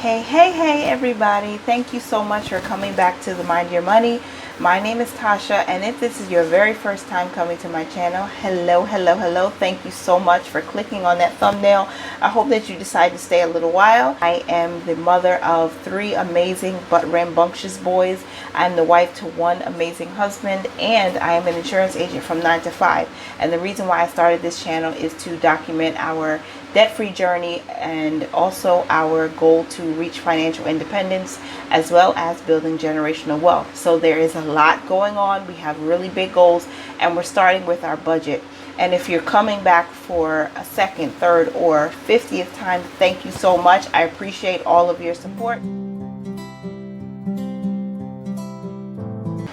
Hey everybody, thank you so much for coming back to the Mind Your Money. My name is Tasha, and if this is your very first time coming to my channel, hello, thank you so much for clicking on that thumbnail. I hope that you decide to stay a little while. I am the mother of 3 amazing but rambunctious boys. I'm the wife to 1 amazing husband, and I am an insurance agent from 9 to 5. And the reason why I started this channel is to document our debt-free journey and also our goal to reach financial independence, as well as building generational wealth. So there is a lot going on. We have really big goals, and we're starting with our budget. And if you're coming back for a second, third, or 50th time, thank you so much. I appreciate all of your support.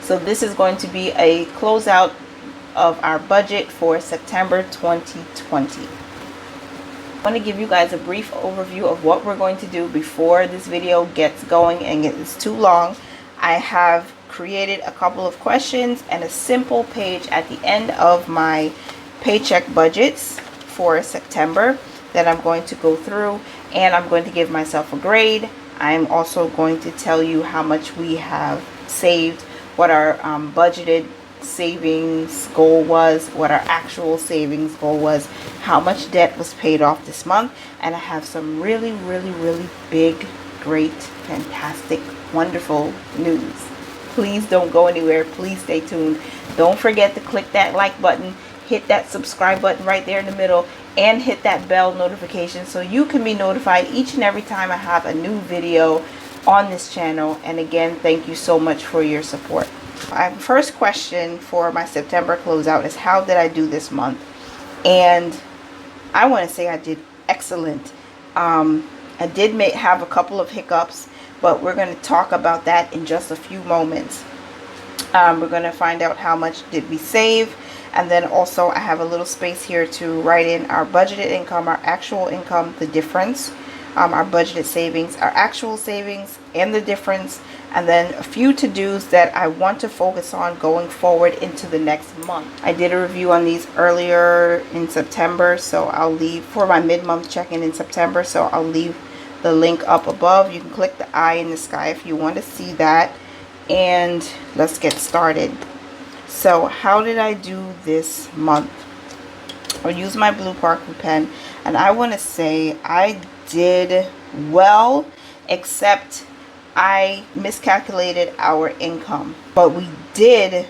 So this is going to be a closeout of our budget for September 2020. I want to give you guys a brief overview of what we're going to do before this video gets going and gets too long. I have created a couple of questions and a simple page at the end of my paycheck budgets for September that I'm going to go through, and I'm going to give myself a grade. I'm also going to tell you how much we have saved, what our budgeted savings goal was, what our actual savings goal was, how much debt was paid off this month, and I have some really big, great, fantastic, wonderful news. Please don't go anywhere. Please stay tuned. Don't forget to click that like button, hit that subscribe button right there in the middle, and hit that bell notification so you can be notified each and every time I have a new video on this channel. And again, thank you so much for your support. My first question for my September closeout is, how did I do this month? And I want to say I did excellent. I did have a couple of hiccups, but we're going to talk about that in just a few moments. We're going to find out how much did we save, and then also I have a little space here to write in our budgeted income, our actual income, the difference, our budgeted savings, our actual savings, and the difference, and then a few to-dos that I want to focus on going forward into the next month. I did a review on these earlier in September, so I'll leave for my mid-month check-in in September, so I'll leave the link up above. You can click the eye in the sky if you want to see that, and let's get started. So how did I do this month? I'll use my blue Parker pen, and I want to say I did well, except I miscalculated our income, but we did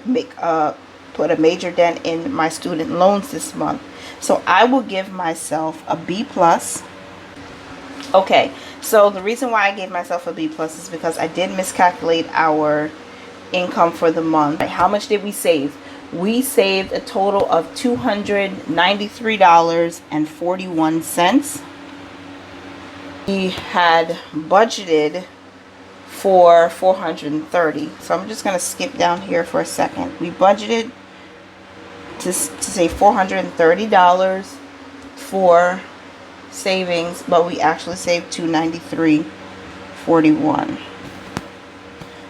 put a major dent in my student loans this month, so I will give myself a B plus. Okay, so the reason why I gave myself a B plus is because I did miscalculate our income for the month. How much did we save? We saved a total of $293.41. We had budgeted for $430. So I'm just going to skip down here for a second. We budgeted to say $430 for savings, but we actually saved $293.41.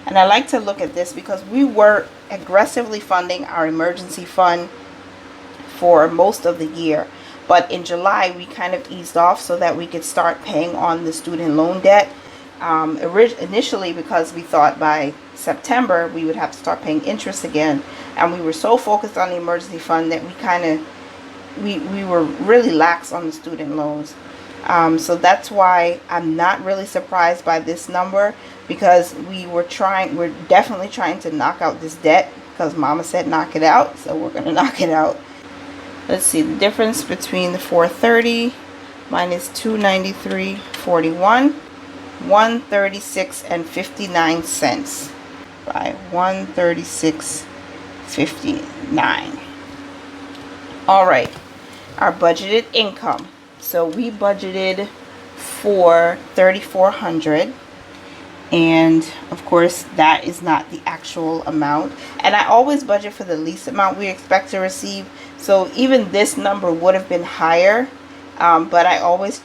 And I like to look at this because we were aggressively funding our emergency fund for most of the year. But in July, we kind of eased off so that we could start paying on the student loan debt. Initially, because we thought by September we would have to start paying interest again. And we were so focused on the emergency fund that we were really lax on the student loans. So that's why I'm not really surprised by this number, because we're definitely trying to knock out this debt, because Mama said knock it out. So we're going to knock it out. Let's see, the difference between the 430 minus 293.41, 136.59 by 136.59. All right, our budgeted income. So we budgeted for $3,400, and of course that is not the actual amount, and I always budget for the least amount we expect to receive. So even this number would have been higher, but I always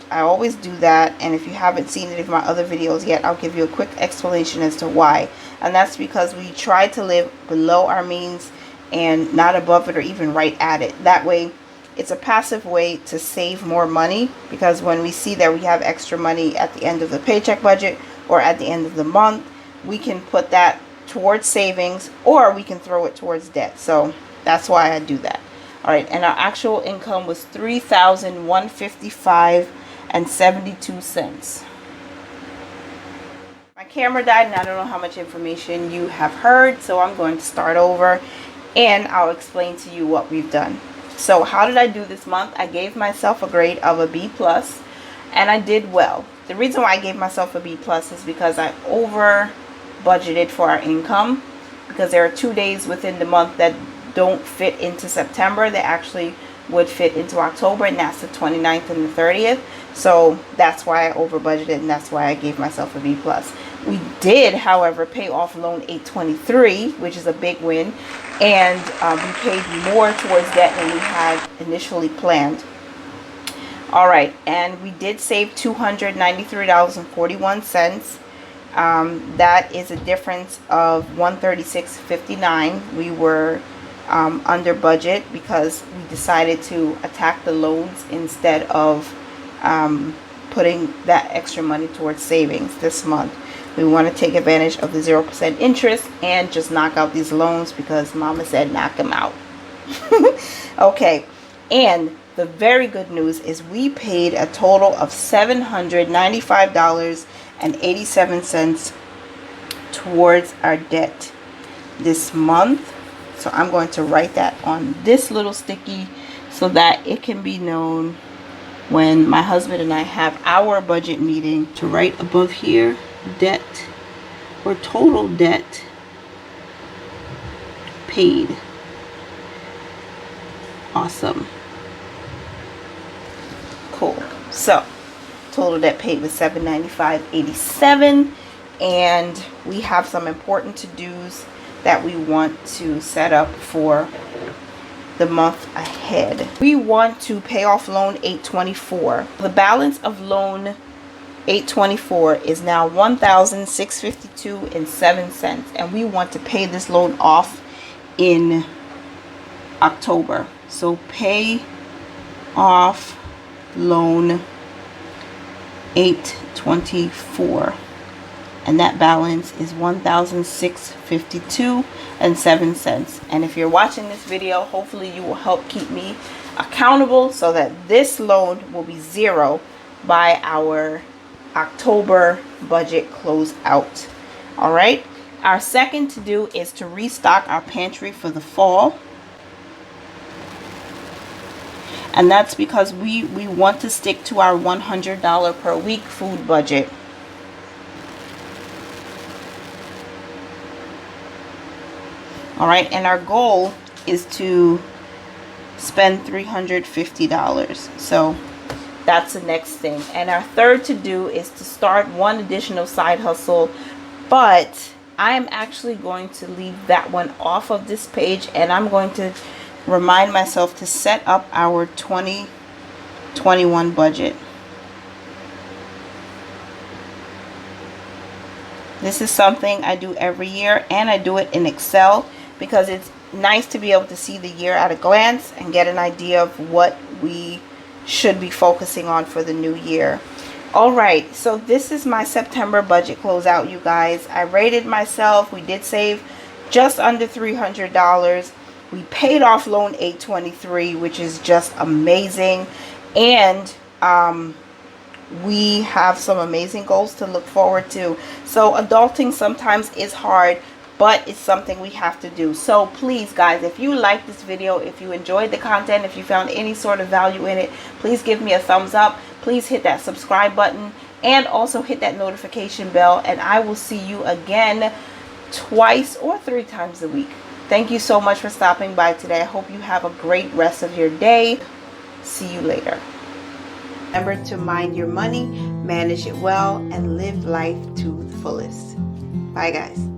do that. And if you haven't seen any of my other videos yet, I'll give you a quick explanation as to why. And that's because we try to live below our means and not above it or even right at it. That way it's a passive way to save more money, because when we see that we have extra money at the end of the paycheck budget or at the end of the month, we can put that towards savings, or we can throw it towards debt. So that's why I do that. All right, and our actual income was $3,155.72. My camera died and I don't know how much information you have heard, so I'm going to start over and I'll explain to you what we've done. So how did I do this month? I gave myself a grade of a B+, and I did well. The reason why I gave myself a B+ is because I over budgeted for our income, because there are 2 days within the month that don't fit into September. They actually would fit into October, and that's the 29th and the 30th. So that's why I over budgeted, and that's why I gave myself a B+. We did, however, pay off loan 823, which is a big win, and we paid more towards debt than we had initially planned. All right, and we did save $293.41. That is a difference of $136.59. We were under budget because we decided to attack the loans instead of putting that extra money towards savings this month. We want to take advantage of the 0% interest and just knock out these loans because Mama said knock them out. Okay, and the very good news is we paid a total of $795.87 towards our debt this month. So I'm going to write that on this little sticky so that it can be known when my husband and I have our budget meeting, to write above here, debt or total debt paid. Awesome. Cool. So total debt paid was $795.87, and we have some important to-dos that we want to set up for the month ahead. We want to pay off loan 824. The balance of loan 824 is now $1,652.07, and we want to pay this loan off in October. So pay off loan 824, and that balance is $1,652.07. And if you're watching this video, hopefully you will help keep me accountable so that this loan will be zero by our October budget close out. All right, our second to do is to restock our pantry for the fall, and that's because we want to stick to our $100 per week food budget. All right, and our goal is to spend $350. So that's the next thing. And our third to do is to start one additional side hustle, but I'm actually going to leave that one off of this page, and I'm going to remind myself to set up our 2021 budget. This is something I do every year, and I do it in Excel because it's nice to be able to see the year at a glance and get an idea of what we should be focusing on for the new year. All right, so this is my September budget closeout, you guys. I rated myself. We did save just under $300. We paid off loan 823, which is just amazing, and we have some amazing goals to look forward to. So adulting sometimes is hard, but it's something we have to do. So please, guys, if you like this video, if you enjoyed the content, if you found any sort of value in it, please give me a thumbs up. Please hit that subscribe button and also hit that notification bell, and I will see you again twice or 3 times a week. Thank you so much for stopping by today. I hope you have a great rest of your day. See you later. Remember to mind your money, manage it well, and live life to the fullest. Bye, guys.